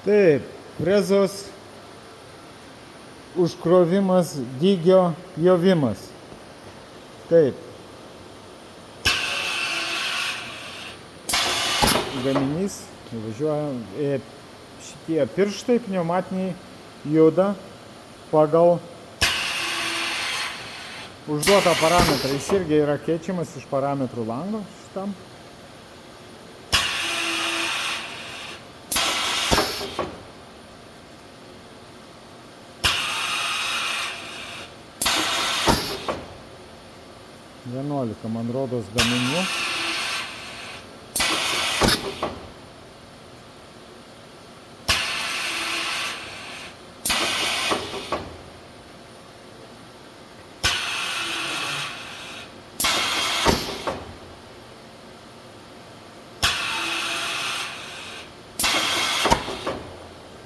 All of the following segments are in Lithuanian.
Taip, frezos užkrovimas, dygio pjovimas. Taip. Gaminys, važiuoja, šitie pirštai pneumatiniai juda pagal užduotą parametrą. Jis irgi yra keičiamas iš parametrų lango šitam. Vienuolika, man rodos, gaminių.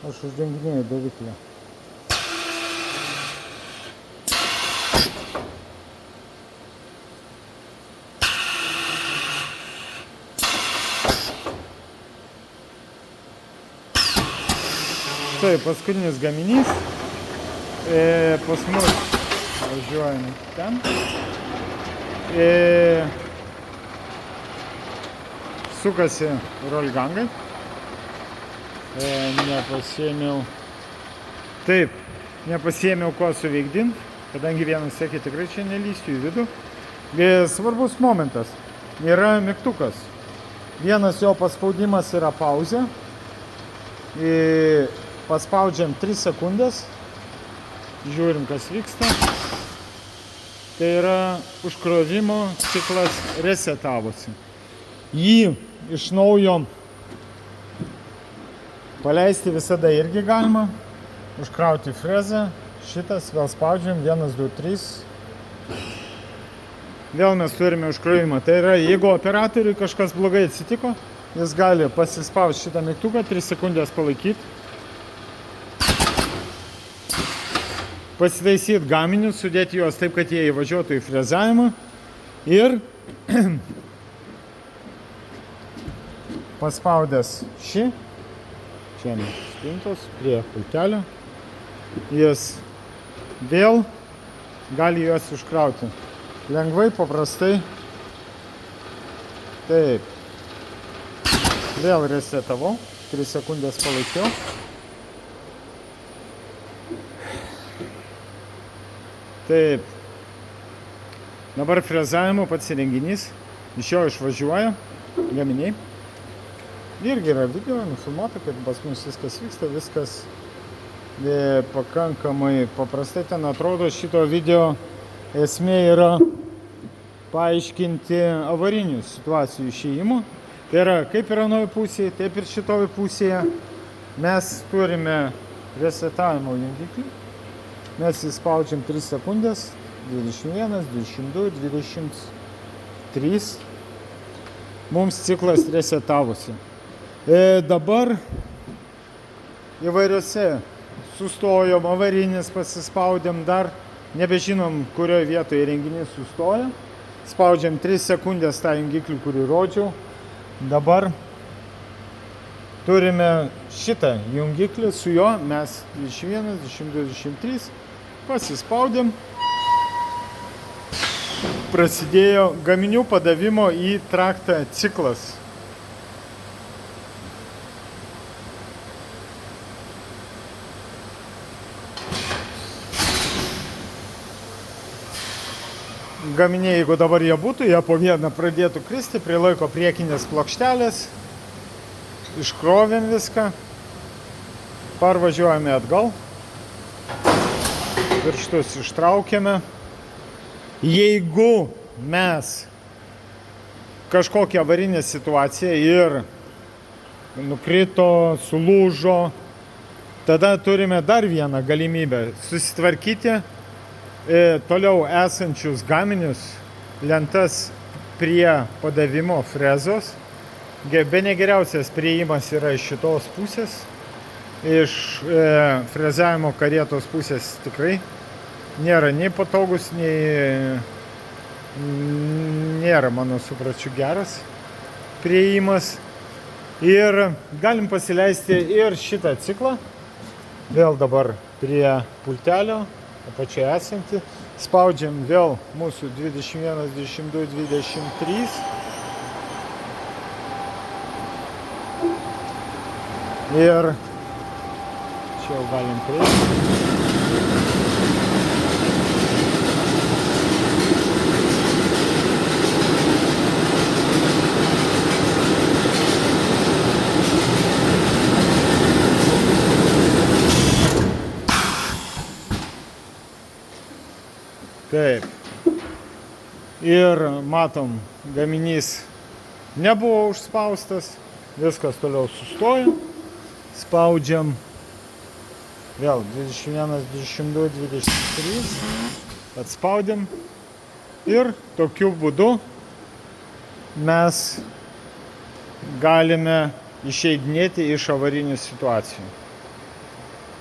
Aš uždenginėjau daviklę. Taip, paskutinis gaminys. Pas mus važiuojame ten. Sukasi rolgangai. Nepasiėmiau. Taip, nepasiėmiau ko suveikdint, kadangi vienas sekė tikrai čia nelįsiu į vidų. Svarbus momentas. Yra mygtukas. Vienas jo paspaudimas yra pauzė. Paspaudžiam 3 sekundės. Žiūrim, kas vyksta. Tai yra užkrovimo ciklas resetavosi. Jį iš naujo paleisti visada irgi galima. Užkrauti frezą. Šitas vėl spaudžiam. 1, 2, 3. Vėl mes turime užkrovimą. Tai yra, jeigu operatoriui kažkas blogai atsitiko, jis gali pasispausti šitą mygtuką, 3 sekundės palaikyti. Pasitaisyti gaminius, sudėti juos taip, kad jie įvažiuotų į frezavimą. Ir paspaudęs šį, čia spintos prie pultelio, jis vėl gali juos užkrauti. Lengvai, paprastai. Taip. Vėl resetavau. 3 sekundės palaikiau. Taip. Dabar frezavimo pats įrenginys. Iš jo išvažiuoja gaminiai. Irgi yra video nufilmuota, kad pas mus viskas vyksta, viskas pakankamai paprastai ten atrodo. Šito video esmė yra paaiškinti avarinių situacijų išėjimų. Tai yra, kaip ir anoje pusėje, taip ir šitoje pusėje mes turime resetavimo jungiklį. Mes įspaudžiam 3 sekundės, 21, 22, 23. Mums ciklas resetavosi. Dabar įvairiose sustojom, avarinis pasispaudėm, dar nebežinom, kurioje vietoje įrenginys sustoja. Spaudžiam 3 sekundės tą jungiklį, kurį rodžiau. Dabar turime šitą jungiklį, su juo mes 21, 22, 23 pasispaudėm. Prasidėjo gaminių padavimo į traktą ciklas. Gaminiai, jeigu dabar jie būtų, jie po vieną pradėtų kristi, prilaiko priekinės plokštelės, iškrovėm viską, parvažiuojame atgal, pirštus ištraukėme. Jeigu mes kažkokią avarinę situaciją ir nukrito, sulūžo, tada turime dar vieną galimybę susitvarkyti toliau esančius gaminius, lentas prie padavimo frezos. Bene geriausias priėjimas yra iš šitos pusės. Iš frezavimo karietos pusės tikrai nėra nei patogus, nei nėra, mano supračiu, geras priėjimas. Ir galim pasileisti ir šitą ciklą. Vėl dabar prie pultelio, apačioje esantį. Spaudžiam vėl mūsų 21, 22, 23. Ir čia jau galim prieiti. Taip. Ir matom, gaminys nebuvo užspaustas, viskas toliau sustojo. Spaudžiam vėl 21, 22, 23. Atspaudėm. Ir tokiu būdu mes galime išeidinėti iš avarinių situacijų.